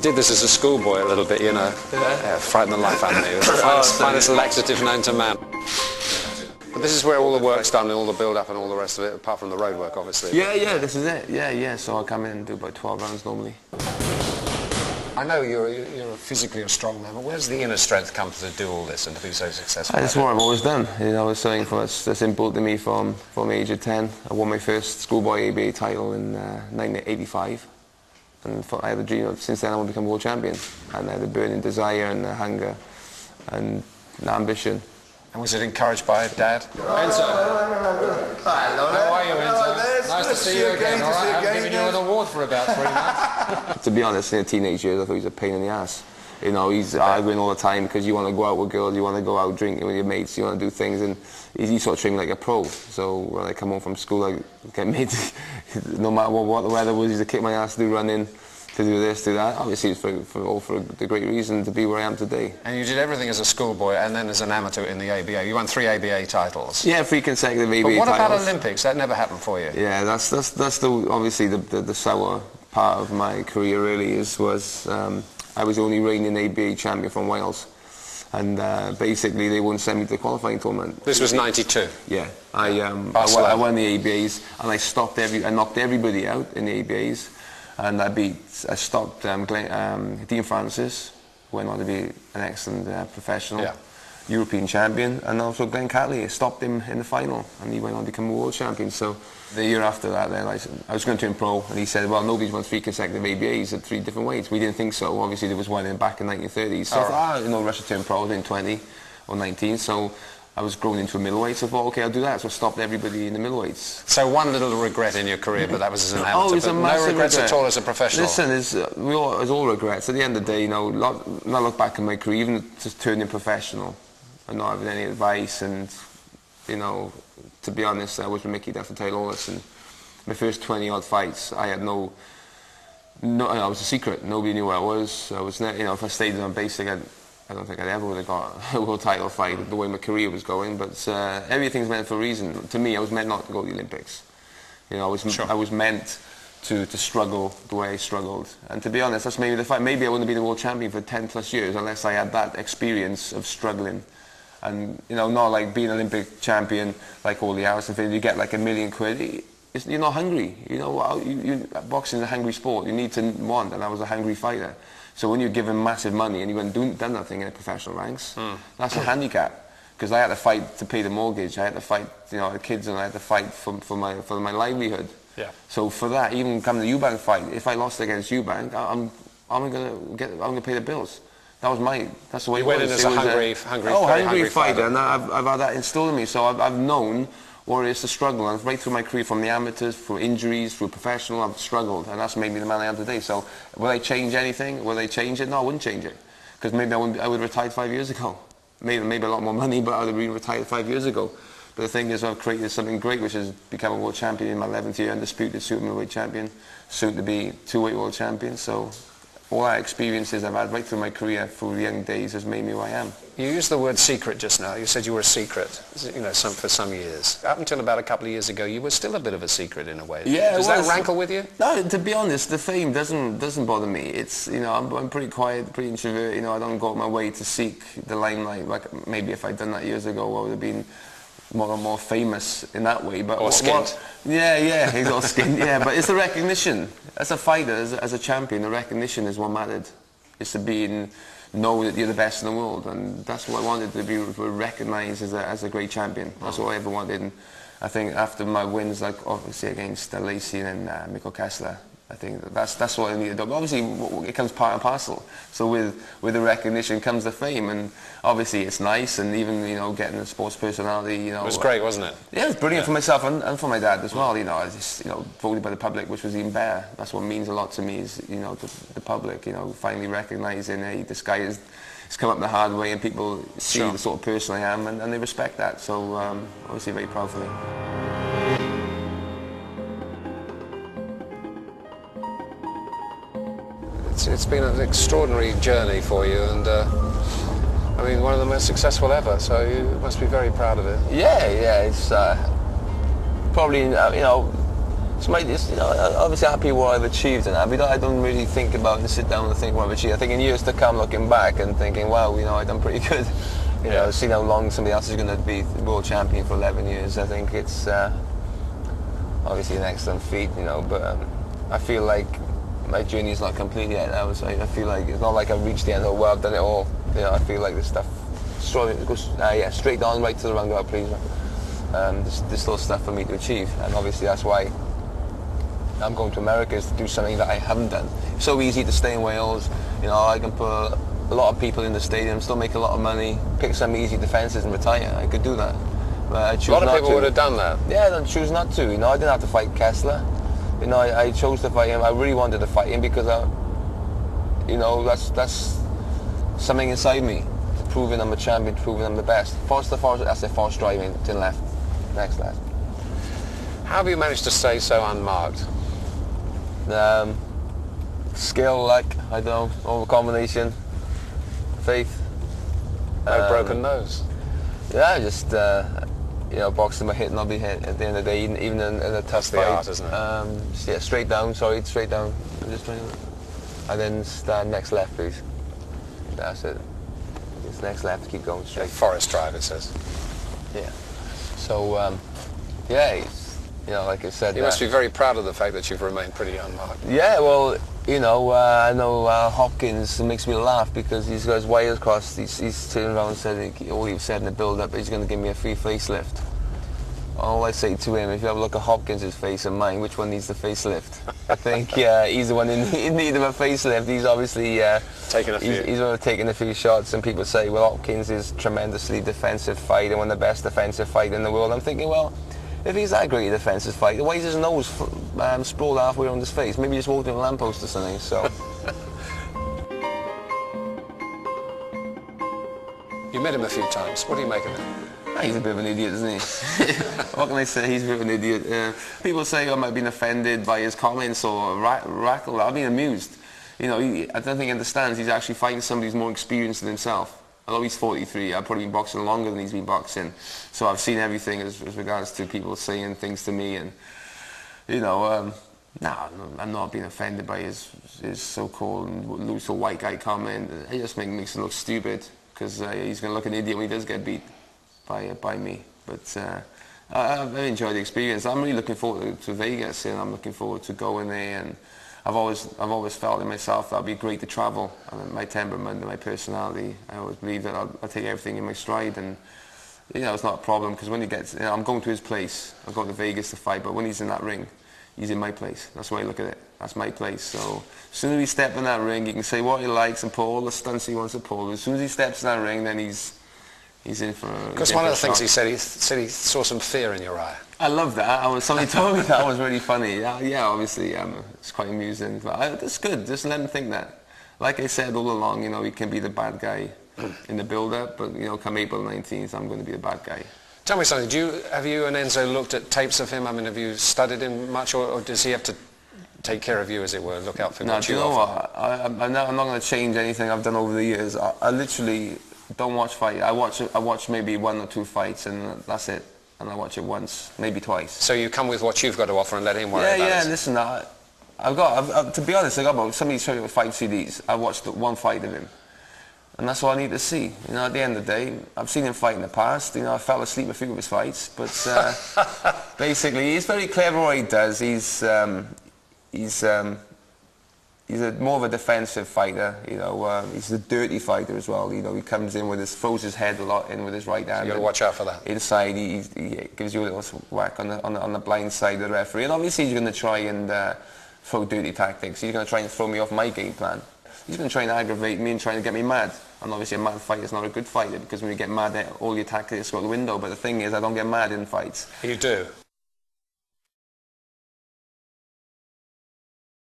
did this as a schoolboy a little bit, you know. Yeah, frightened the life out of me. It was the finest laxative known to man. But this is where all the work's done, and all the build-up and all the rest of it, apart from the road work, obviously. Yeah, this is it. Yeah. So I come in and do about 12 rounds normally. I know you're physically a strong man, but where's the inner strength come to do all this and to be so successful? That's what I've always done. You know, it's something that's inbuilt to me from the age of 10. I won my first schoolboy ABA title in 1985. And I had a dream of, since then I want to become world champion. And I had a burning desire and a hunger and an ambition. And was it encouraged by Dad? Enzo. Hello there. How are you, Enzo? Nice to see you again. All right, I've given you an award for about 3 months. To be honest, in the teenage years, I thought he was a pain in the ass. You know, he's arguing all the time because you want to go out with girls, you want to go out drinking with your mates, you want to do things, and he's sort of trained like a pro. So when I come home from school, I get made to, no matter what the weather was, he used to kick my ass to do running, to do this, do that. Obviously, it's for the great reason to be where I am today. And you did everything as a schoolboy and then as an amateur in the ABA. You won 3 ABA titles. Yeah, 3 consecutive ABA titles. But what about titles. Olympics? That never happened for you. Yeah, that's obviously the sour part of my career. Really was I was the only reigning ABA champion from Wales, and basically they wouldn't send me to the qualifying tournament. This was '92. Yeah, I won the ABAs and I knocked everybody out in the ABAs. And I stopped Dean Francis, who went on to be an excellent professional, European champion, and also Glenn Catley. I stopped him in the final, and he went on to become a world champion. So the year after that, then I was going to turn pro, and he said, well, nobody's won 3 consecutive ABAs at 3 different weights. We didn't think so. Obviously, there was one back in 1930s. So I thought, no rush to turn pro. I was in 20 or 19, so I was grown into a middleweight, so I thought, okay, I'll do that. So I stopped everybody in the middleweights. So one little regret in your career, but that was as an amateur. Oh, it's a massive no regrets regret at all as a professional? Listen, it's all regrets. At the end of the day, you know, when I look back at my career, even just turning professional and not having any advice, and, you know, to be honest, I was with Mickey Duff and Taylor Lawless, and my first 20-odd fights, I had no, I was a secret. Nobody knew where I was. You know, if I stayed on basic, I don't think I'd ever would have got a world title fight the way my career was going, but everything's meant for a reason. To me, I was meant not to go to the Olympics. You know, I was meant to struggle the way I struggled. And to be honest, that's maybe the fight. Maybe I wouldn't have been a world champion for 10 plus years unless I had that experience of struggling. And, you know, not like being an Olympic champion like all the Harrison things, you get like £1 million. You're not hungry. You know, boxing is a hungry sport. You need to want, and I was a hungry fighter. So when you're given massive money and you haven't done nothing in the professional ranks, that's a handicap. Because I had to fight to pay the mortgage. I had to fight, you know, the kids, and I had to fight for my livelihood. Yeah. So for that, even come the Eubank fight, if I lost against Eubank, I'm gonna pay the bills. That's the way it was. You went in as a hungry fighter, and I've had that instilled in me. So I've known what it is to struggle, and right through my career, from the amateurs, through injuries, through professional, I've struggled, and that's made me the man I am today. So will I change anything? Will they change it? No, I wouldn't change it, because maybe I would have retired 5 years ago. Maybe a lot more money, but I would have been retired 5 years ago. But the thing is, I've created something great, which has become a world champion in my 11th year, undisputed super middleweight champion, soon to be 2-weight world champion. So all our experiences I've had right through my career, through the young days, has made me who I am. You used the word secret just now. You said you were a secret, you know, for some years. Up until about a couple of years ago, you were still a bit of a secret in a way. Yeah, Does that rankle with you? No, to be honest, the fame doesn't bother me. It's, you know, I'm pretty quiet, pretty introvert. You know, I don't go out my way to seek the limelight. Like maybe if I'd done that years ago, I would have been more famous in that way. But or skinned. Yeah, he's all skinned. Yeah, but it's the recognition. As a fighter, as a champion, the recognition is what mattered. It's to know that you're the best in the world, and that's what I wanted, to be recognised as a great champion. That's what I ever wanted. And I think after my wins, like obviously against Lacey and Mikko Kessler, I think that's what I needed. Obviously, it comes part and parcel. So with the recognition comes the fame, and obviously it's nice. And even, you know, getting a sports personality, you know, it was great, wasn't it? Yeah, it was brilliant for myself and for my dad as well. You know, I just, you know, voted by the public, which was even better. That's what means a lot to me, is, you know, the public, you know, finally recognising, hey, this guy has come up the hard way, and people see the sort of person I am, and they respect that. So obviously very proud for me. It's been an extraordinary journey for you, and I mean, one of the most successful ever, so you must be very proud of it. Yeah, it's probably, you know, you know, obviously happy what I've achieved and that, but I don't really think about and sit down and think what I've achieved. I think in years to come, looking back and thinking, wow, you know, I've done pretty good. You know, seeing how long somebody else is going to be world champion for 11 years, I think it's obviously an excellent feat, you know, but I feel like my journey is not complete yet. I feel like it's not like I've reached the end of, well, I've done it all. You know, I feel like this stuff goes straight on right to the roundabout, please. There's still stuff for me to achieve, and obviously that's why I'm going to America, is to do something that I haven't done. It's so easy to stay in Wales. You know, I can put a lot of people in the stadium, still make a lot of money, pick some easy defences and retire. I could do that. But I choose not to. A lot of people would have done that. Yeah, I choose not to. You know, I didn't have to fight Kessler. You know, I chose to fight him. I really wanted to fight him because you know, that's something inside me. Proving I'm a champion, proving I'm the best. That's the false driving to the left. Next left. How have you managed to stay so unmarked? Skill, luck, I don't know, all the combination, faith. No broken nose? Yeah, just, you know, boxing by hit and I'll be hit at the end of the day, even in a tough fight. That's the art, isn't it? Yeah, straight down, straight down. Just trying to, and then stand next left, please. That's it. Just next left, keep going straight. Forest drive, it says. Yeah. So, yeah, you know, like I said... You must be very proud of the fact that you've remained pretty unmarked. Yeah, well, you know, I know Hopkins makes me laugh because he's got his wires crossed. He's turned around and said, all he said in the build-up, he's going to give me a free facelift. All I say to him, if you have a look at Hopkins' face and mine, which one needs the facelift? I think he's the one in need of a facelift. He's obviously taken a few. He's taken a few shots, and people say, well, Hopkins is tremendously defensive fighter, one of the best defensive fighters in the world. I'm thinking, well, if he's that great a defensive fighter, why is his nose sprawled halfway around his face? Maybe he just walked in a lamppost or something. So. You met him a few times. What do you make of him? He's a bit of an idiot, isn't he? What can I say? He's a bit of an idiot. People say I might have been offended by his comments or rattled. I've been amused. You know, I don't think he understands. He's actually fighting somebody who's more experienced than himself. Although he's 43, I've probably been boxing longer than he's been boxing. So I've seen everything as regards to people saying things to me. And, you know, no, I'm not being offended by his so-called loose or white guy comment. It just makes it look stupid because he's going to look an idiot when he does get beat by me. But I've enjoyed the experience. I'm really looking forward to Vegas, and I'm looking forward to going there. And I've always felt in myself that it'd be great to travel. My temperament and my personality, I always believe that I'll take everything in my stride. And you know, it's not a problem because when he gets, you know, I'm going to his place. I'm going to Vegas to fight, but when he's in that ring, he's in my place. That's the way I look at it. That's my place. So as soon as he steps in that ring, he can say what he likes and pull all the stunts he wants to pull. As soon as he steps in that ring, then he's in for a... Because one of the things he said he saw some fear in your eye. I love that. Somebody told me that was really funny. Yeah, obviously, it's quite amusing. But it's good. Just let him think that. Like I said all along, you know, he can be the bad guy in the build-up, but you know, come April 19th, I'm going to be the bad guy. Tell me something. Have you and Enzo looked at tapes of him? I mean, have you studied him much, or does he have to take care of you, as it were, look out for what you offer? I'm not going to change anything I've done over the years. I literally don't watch fights. I watch maybe 1 or 2 fights, and that's it. And I watch it once, maybe twice. So you come with what you've got to offer and let him worry about it? Yeah, listen, to be honest, I got about, somebody showed me 5 CDs. I watched 1 fight of him. And that's all I need to see. You know, at the end of the day, I've seen him fight in the past. You know, I fell asleep a few of his fights. But basically, he's very clever what he does. He's more of a defensive fighter, you know. He's a dirty fighter as well. You know, he comes in with throws his head a lot in with his right hand. You got to watch out for that. Inside, he gives you a little whack on the blind side of the referee. And obviously, he's going to try and throw dirty tactics. He's going to try and throw me off my game plan. He's going to try and aggravate me and try and get me mad. And obviously, a mad fighter is not a good fighter because when you get mad, all your tactics go out the window. But the thing is, I don't get mad in fights. You do?